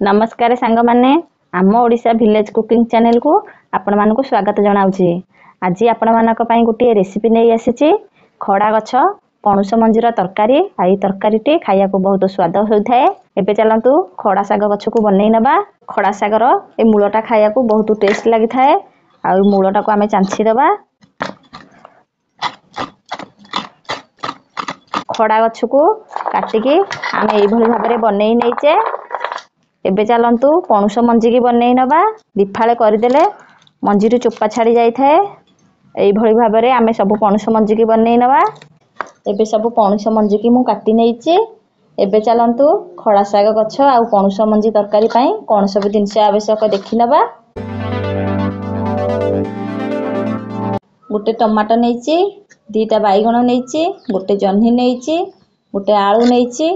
नमस्कार सांग माने आम ओडिशा विलेज कुकिंग चैनल को आपण मानक स्वागत जनाऊँगी। आज आपण मानक पई गोटे रेसिपी नहीं आसी खड़ा गछ पणुस मंजीर तरकारी। आई तरकारी टी खाया को बहुत स्वाद होता है। एबे चलतु खड़ा साग गछ को बनई नबा। खड़ा सागर ए मूलटा खाया को बहुत टेस्ट लगी थाए। आ मूलटा को आमे चांछी दबा। खड़ा गछ को काटिकी आमे एई भली भाबरे बनई नैचे। एबे चलतु पणुस मंजी की बनई नबा। दिफाळे करदेले मंजीरु चोपा छाड़ी जाई थाए। एई भली भाबरे आमे सब पणुस मंजी की बनई नबा। एबे सब पणुस मंजी की मु काटी नैची। एबे चलतु खड़ा साग गछ आ पणुस मंजी तरकारी पई कोन सब जिनिस आवश्यक देखि नबा। गोटे टमाटो नैची, दीटा बाईगण नैची, गोटे जन्ही नैची, गोटे आलू नैची,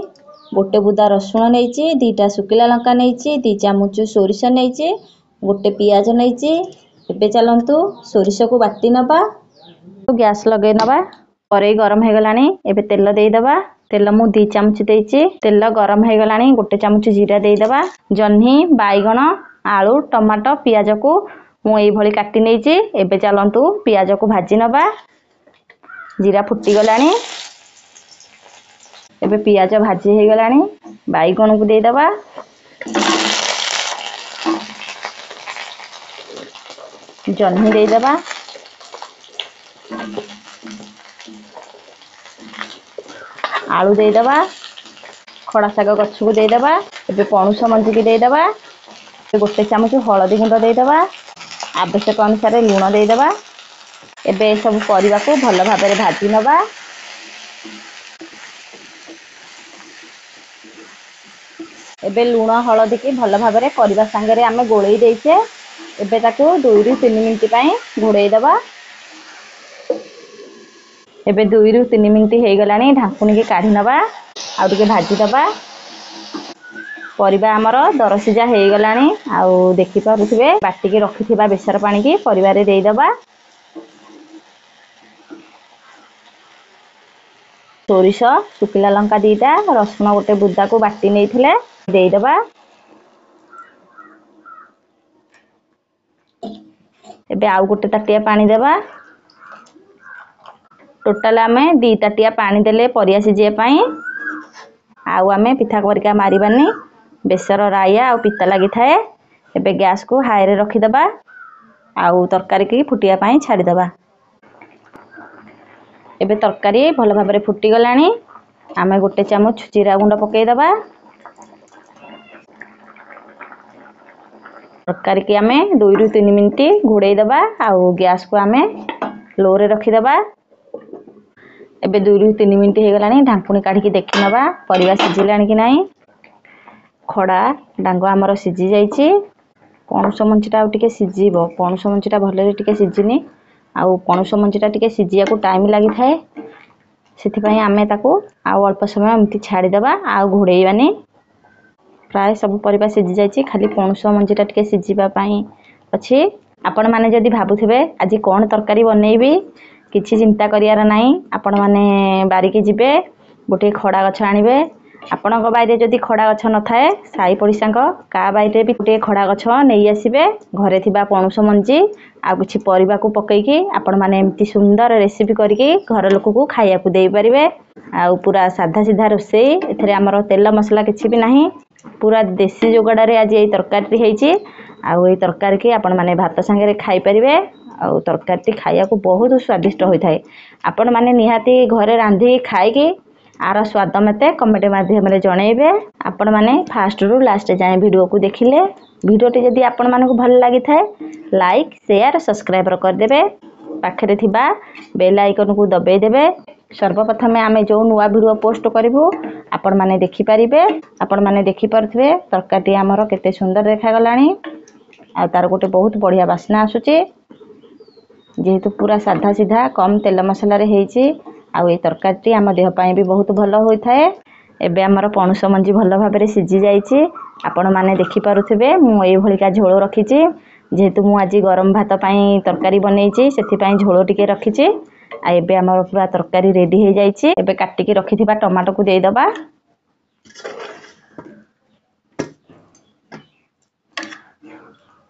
गोटे बुदा रसुण नैची, दीटा सुकिला लंका नैची, 2 चामच सोरिष नैची, गोटे पियाज नैची। एबे चलंतु सोरिष को बाटी नबा। गैस लगे नबा। करेई गरम हे गलानी। एबे तेल देई दबा। तेल मु 2 चामच देइची। तेल गरम हे गलानी। गोटे चामच जीरा देई दबा। जन्ही बाईगण आलू टमाटो पियाज को मु एई भली काटी नैची। एबे चलंतु पियाज को भाजी नबा। जीरा फुटी गलानी। एबे पियाज भाजी हे गलानी। बाईगण को दे दबा। जन्ही दे दबा। आलू दे दबा। खड़ा साग गछ को दे दबा। एबे पणुस मंजी की दे दबा। गोटे चामच हळदी गुंड दे दबा। आवश्यक अनुसार लूण दे दबा। एबे सब परिवा को भल भाबरे भाजी नबा। एबे लूण हळदी की भल भाबरे परिवा संगे आमे गोळेई देइछे। एबे ताकू 2 रु 3 मिनिट पई घोड़ेई दबा। एबे 2 रु 3 मिनिट हे गलानी। ढाकुनी के काढी नबा। आ दुके भाजी दबा। परिवा हमर दरसिजा हे गलानी। आ देखि पारुथिबे बाटी के रखिथिबा बेसर पानी की परिवा रे देई दबा। सोरिष सुकिला लंका दीटा रसुण गोटे बुदा को बाटी नैथिले देई दबा। एबे आउ गोटे ताटिया पानी देबा। टोटल आमे 2 ताटिया पानी देले परिया सिजे पई। आउ आमे पिठा परिका मारिबानी। बेसर राया आ पिता लागि थाए। एबे गैस को हाई रे रखि दबा। आउ तरकारी की फुटिया पई छाडी दबा। एबे तरकारी भल भाबरे फुटी गलानी। आमे गोटे चामच जीरा गुंड पकेई दबा। तरकारी की आमे 2 रु 3 मिनिट घोड़ेई दबा। आउ गैस को आमे लो रे रखि दबा। एबे 2 रु 3 मिनिट हे गलानी। ढाकुनी काढी की देखि नबा परिवा सिजिलानी कि नाही। खड़ा डांग हमर सिजी जाईची। पणुस मंजीटा आ टिके सिजीबो। पणुस मंजीटा भलरे टिके सिजिनी। आउ पणुस मंजीटा टिके सिजिया को टाइम लागि थाए। सेथि पई आमे ताको आउ अल्प समय एमति छाडी दबा। आउ घोड़ेईबानी। प्राय सब परिवा सिजी जाईची। खाली पणुस मंजीटा टिके सिजीबा पई अछि। आपण माने जदी भाबुथिबे आज कोन तरकारी बनेइबी किछि चिंता करियार नाही। आपण माने बारी के जिबे गोटे खड़ा गछ आनिबे। आपणक बाइरे जदी खड़ा गछ न थाए साई पडिसांक का बाइरे भी गोटे खड़ा गछ नेई आसीबे। घरे थिबा पणुस मंजी आ किछि परिवा को पकेइकी आपण माने एमति सुंदर रेसिपी करिकी घर लोक को खाइया को देई परिबे। आ पूरा साधा सीधा रोसेई। एथरे हमर तेल मसला किछि भी नाही। पूरा देसी जोगड़ा रे आज ए तरकारी हेइची। आ ए तरकारी के आपण माने भात संगे रे खाई परिबे। आ तरकारी खाइया को बहुत स्वादिष्ट होई थाए। आपण माने निहाती घरे रांधी खाइकी आर स्वाद मते कमेंट माध्यम रे जणेबे। आपण माने फास्ट रु लास्ट जाए वीडियो को देखिले वीडियोटी जदी आपण मानकु भल लागि थाए लाइक शेयर सब्सक्राइब कर देबे। पाखरे थिबा बेल आइकन को दबाई देबे। सर्वप्रथम आमे जो नुवा वीडियो पोस्ट करिवु आपण माने देखि परिबे। आपण माने देखि परथिबे तरकारी हमर केते सुंदर देखा गलानी। आ तार गोटे बहुत बढ़िया बास्ना आसुची। जेहेतु पूरा साधा सीधा कम तेल मसला रे हेइची। आ ए तरकारी हम देह पई भी बहुत भलो होई थाए। एबे हमर पणुस मंजी भलो भाबरे सिजी जाईची। आपण माने देखि पारुथिबे मु एई भलिका झोळ रखिची। जेहेतु मु आज गरम भात पई तरकारी बनैची सेथि पई झोळ टिके रखिची। आ एबे हमर पूरा तरकारी रेडी हे जाईची। एबे काटी के रखिथिबा टमाटो को देई दबा।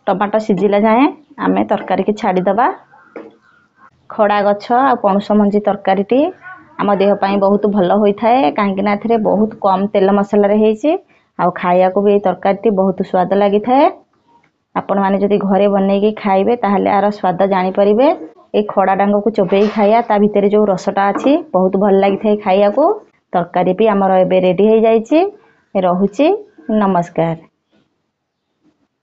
टमाटो सिझिला जाए आमे तरकारी की छाड़ी दबा। खड़ा गछ आ पणुस मंजी तरकारीटी आम देह पाई बहुत भल होइथाए काहेकि ना एथिरे बहुत कम तेल मसला रे हेइची आ खाइया को भी तरकारीटी बहुत स्वाद लागि थाए। आपण माने जदि घरे बनेकी खाइबे ताहले आर स्वाद जानि परिबे। ए खड़ा डांग को चोबेई खाइया ता भितरे जो रसटा अछि बहुत भल लागि थाए खाइया को। तरकारी भी हमर एबे रेडी हे जाइची। रहुची नमस्कार।